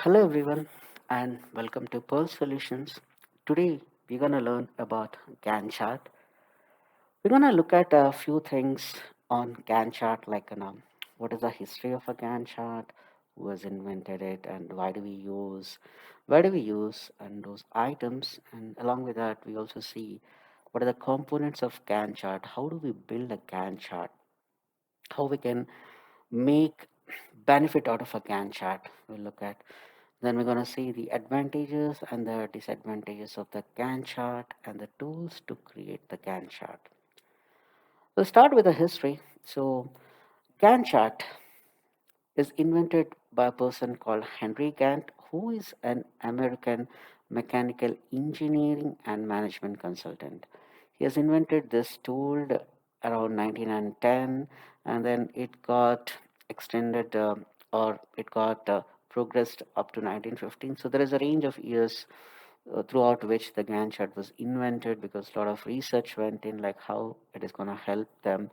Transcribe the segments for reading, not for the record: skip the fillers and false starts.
Hello everyone and welcome to Pearl Solutions. Today we're going to learn about Gantt chart. We're going to look at a few things on Gantt chart like what is the history of a Gantt chart, who has invented it and where do we use and those items, and along with that we also see what are the components of Gantt chart, how do we build a Gantt chart, how we can make benefit out of a Gantt chart. We'll look at. Then we're going to see the advantages and the disadvantages of the Gantt chart and the tools to create the Gantt chart. We'll start with the history. So, Gantt chart is invented by a person called Henry Gantt, who is an American mechanical engineering and management consultant. He has invented this tool around 1910, and then it got extended or it got progressed up to 1915. So there is a range of years throughout which the Gantt chart was invented, because a lot of research went in, like how it is going to help them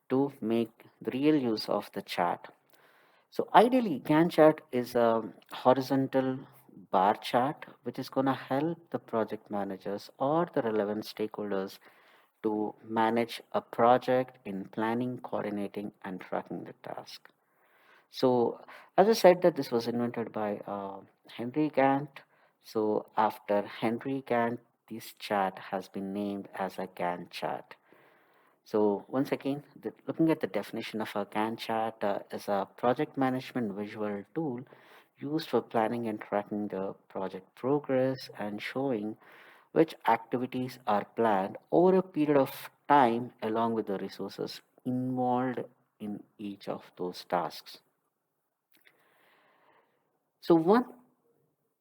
to make the real use of the chart. So ideally, Gantt chart is a horizontal bar chart which is going to help the project managers or the relevant stakeholders to manage a project in planning, coordinating, and tracking the task. So, as I said, that this was invented by Henry Gantt. So, after Henry Gantt, this chart has been named as a Gantt chart. So once again, looking at the definition of a Gantt chart is a project management visual tool used for planning and tracking the project progress and showing which activities are planned over a period of time along with the resources involved in each of those tasks. So one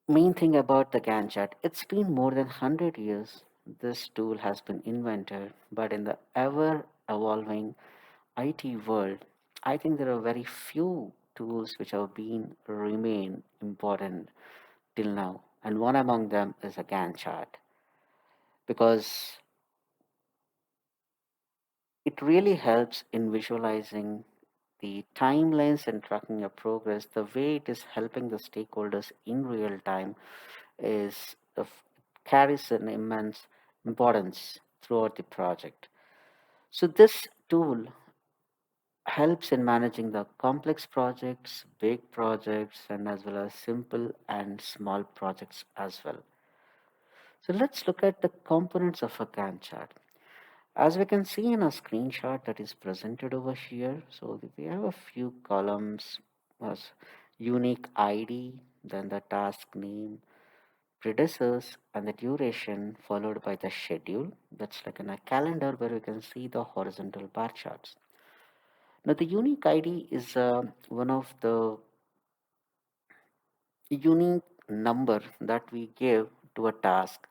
main thing about the Gantt chart, it's been more than 100 years this tool has been invented, but in the ever evolving IT world, I think there are very few tools which have been remain important till now, and one among them is a Gantt chart, because it really helps in visualizing the timelines and tracking your progress. The way it is helping the stakeholders in real time is carries an immense importance throughout the project. So this tool helps in managing the complex projects, big projects, and as well as simple and small projects as well. So let's look at the components of a Gantt chart. As we can see in a screenshot that is presented over here, so we have a few columns as unique ID, then the task name, predecessors, and the duration, followed by the schedule. That's like in a calendar where we can see the horizontal bar charts. Now, the unique ID is one of the unique number that we give to a task.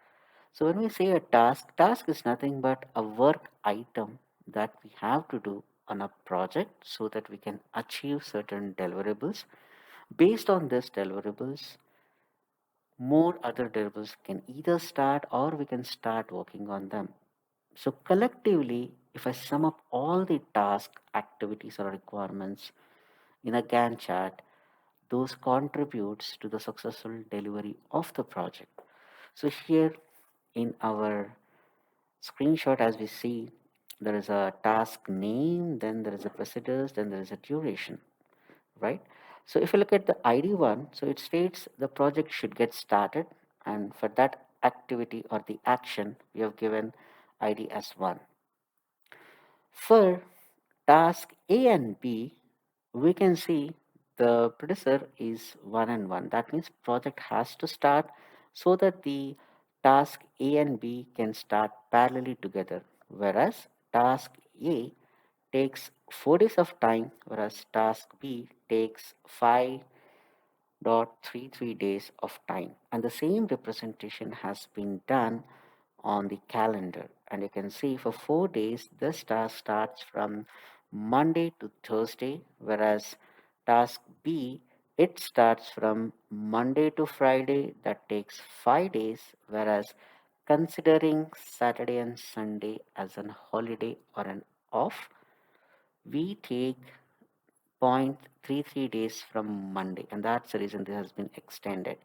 So when we say a task is nothing but a work item that we have to do on a project so that we can achieve certain deliverables. Based on these deliverables, more other deliverables can either start or we can start working on them. So collectively, if I sum up all the task activities or requirements in a Gantt chart, those contributes to the successful delivery of the project. So here in our screenshot, as we see, there is a task name, then there is a precedence, then there is a duration, right? So if you look at the ID one, so it states the project should get started, and for that activity or the action, we have given ID as 1. For task A and B, we can see the predecessor is 1 and 1. That means project has to start so that the task A and B can start parallelly together. Whereas task A takes 4 days of time, whereas task B takes 5.33 days of time. And the same representation has been done on the calendar, and you can see for 4 days this task starts from Monday to Thursday, whereas task B, it starts from Monday to Friday, that takes 5 days, whereas considering Saturday and Sunday as an holiday or an off, we take 6.33 days from Monday, and that's the reason this has been extended.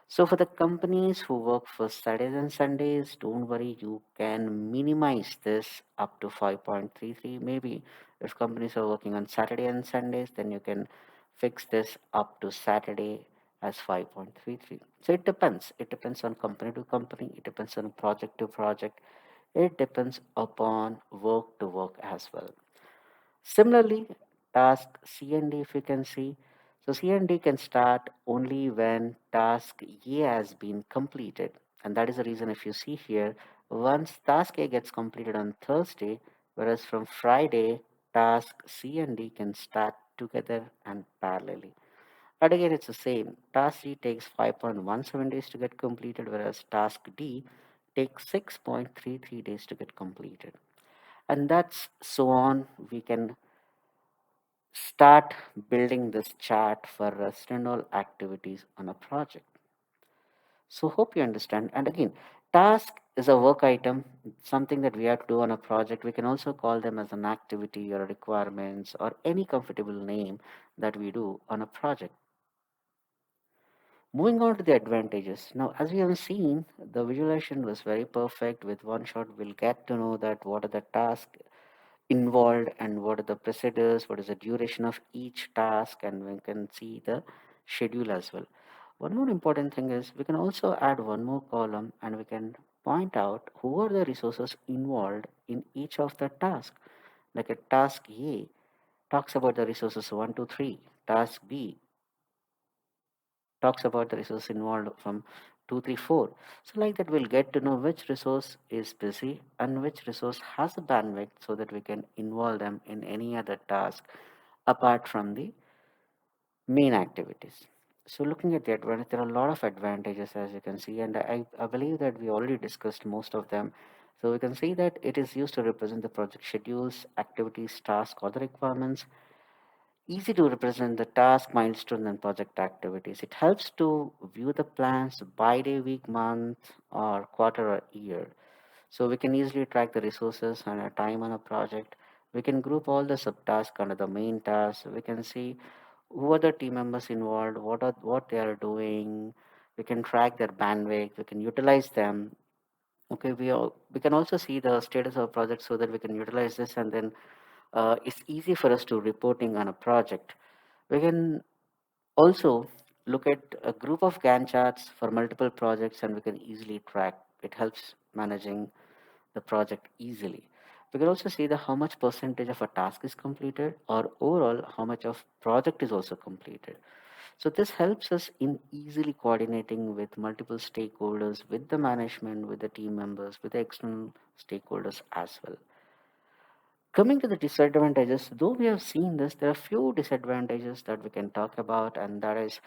So for the companies who work for Saturdays and Sundays, don't worry, you can minimize this up to 5.33. Maybe if companies are working on Saturday and Sundays, then you can fix this up to Saturday as 5.33. So it depends. It depends on company to company. It depends on project to project. It depends upon work to work as well. Similarly, task C and D, if you can see, so C and D can start only when task A has been completed. And that is the reason if you see here, once task A gets completed on Thursday, whereas from Friday, task C and D can start together and parallelly. But again, it's the same. Task C takes 5.17 days to get completed, whereas task D takes 6.33 days to get completed. And that's so on. We can start building this chart for external activities on a project. So hope you understand. And again, task is a work item, something that we have to do on a project. We can also call them as an activity or requirements or any comfortable name that we do on a project. Moving on to the advantages. Now, as we have seen, the visualization was very perfect. With one shot, we'll get to know that what are the tasks involved and what are the procedures, what is the duration of each task, and we can see the schedule as well. One more important thing is we can also add one more column and we can point out who are the resources involved in each of the tasks. Like a task A talks about the resources 1 to 3, task B talks about the resource involved from 2, 3, 4. So like that we'll get to know which resource is busy and which resource has the bandwidth so that we can involve them in any other task apart from the main activities. So looking at the advantage, there are a lot of advantages as you can see, and I believe that we already discussed most of them. So we can see that it is used to represent the project schedules, activities, tasks, or the requirements. Easy to represent the task, milestone, and project activities. It helps to view the plans by day, week, month, or quarter or year. So we can easily track the resources and our time on a project. We can group all the subtasks under the main task. We can see who are the team members involved, what they are doing. We can track their bandwidth. We can utilize them. Okay, we can also see the status of project so that we can utilize this, and then it's easy for us to reporting on a project. We can also look at a group of Gantt charts for multiple projects and we can easily track. It helps managing the project easily. We can also see the how much percentage of a task is completed or overall how much of project is also completed. So this helps us in easily coordinating with multiple stakeholders, with the management, with the team members, with the external stakeholders as well. Coming to the disadvantages, though we have seen this, there are few disadvantages that we can talk about, and that is,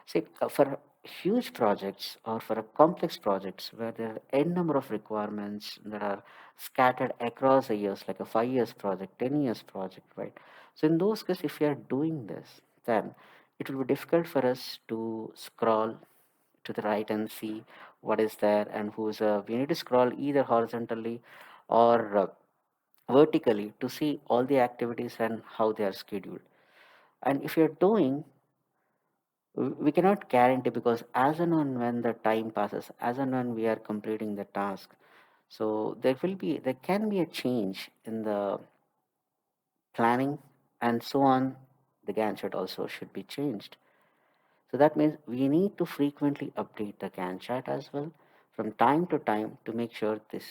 say, for huge projects or for a complex projects where there are n number of requirements that are scattered across the years, like a 5 years project, 10 years project, right? So in those cases, if we are doing this, then it will be difficult for us to scroll to the right and see what is there and who's. We need to scroll either horizontally or vertically to see all the activities and how they are scheduled. And if you're doing, we cannot guarantee because as and when the time passes, as and when we are completing the task, so there can be a change in the planning and so on. The Gantt chart also should be changed. So that means we need to frequently update the Gantt chart as well from time to time to make sure this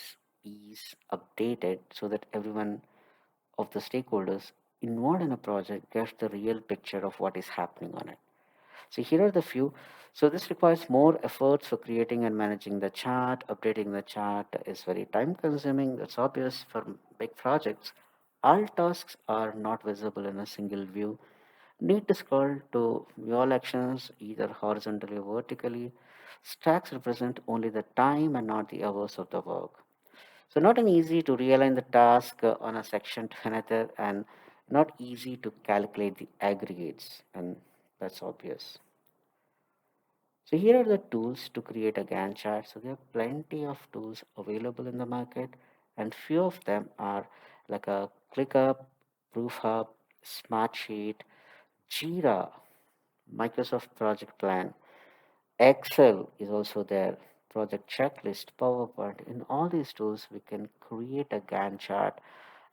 is updated so that everyone of the stakeholders involved in a project gets the real picture of what is happening on it. So here are the few. So this requires more efforts for creating and managing the chart. Updating the chart is very time consuming. That's obvious for big projects. All tasks are not visible in a single view. Need to scroll to view all actions either horizontally or vertically. Stacks represent only the time and not the hours of the work. So not an easy to realign the task on a section to another and not easy to calculate the aggregates, and that's obvious. So here are the tools to create a Gantt chart. So there are plenty of tools available in the market and few of them are like a ClickUp, ProofHub, Smartsheet. Jira, Microsoft Project Plan, Excel is also there, Project Checklist, PowerPoint. In all these tools, we can create a Gantt chart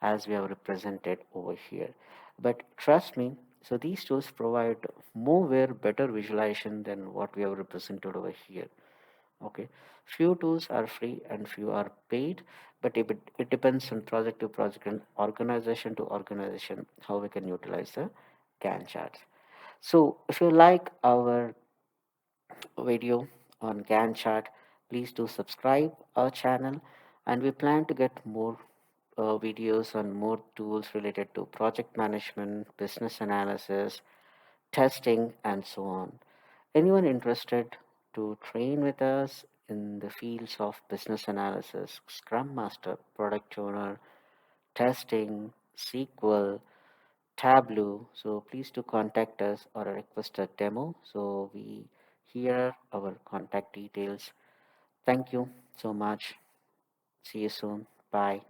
as we have represented over here. But trust me, so these tools provide more better visualization than what we have represented over here. Okay, few tools are free and few are paid, but it depends on project to project and organization to organization how we can utilize the Gantt charts. So if you like our video on Gantt chart, please do subscribe our channel, and we plan to get more videos on more tools related to project management, business analysis, testing, and so on. Anyone interested to train with us in the fields of business analysis, Scrum Master, Product Owner, testing, SQL, Tableau, so please do contact us or request a demo. So we hear our contact details. Thank you so much. See you soon. Bye.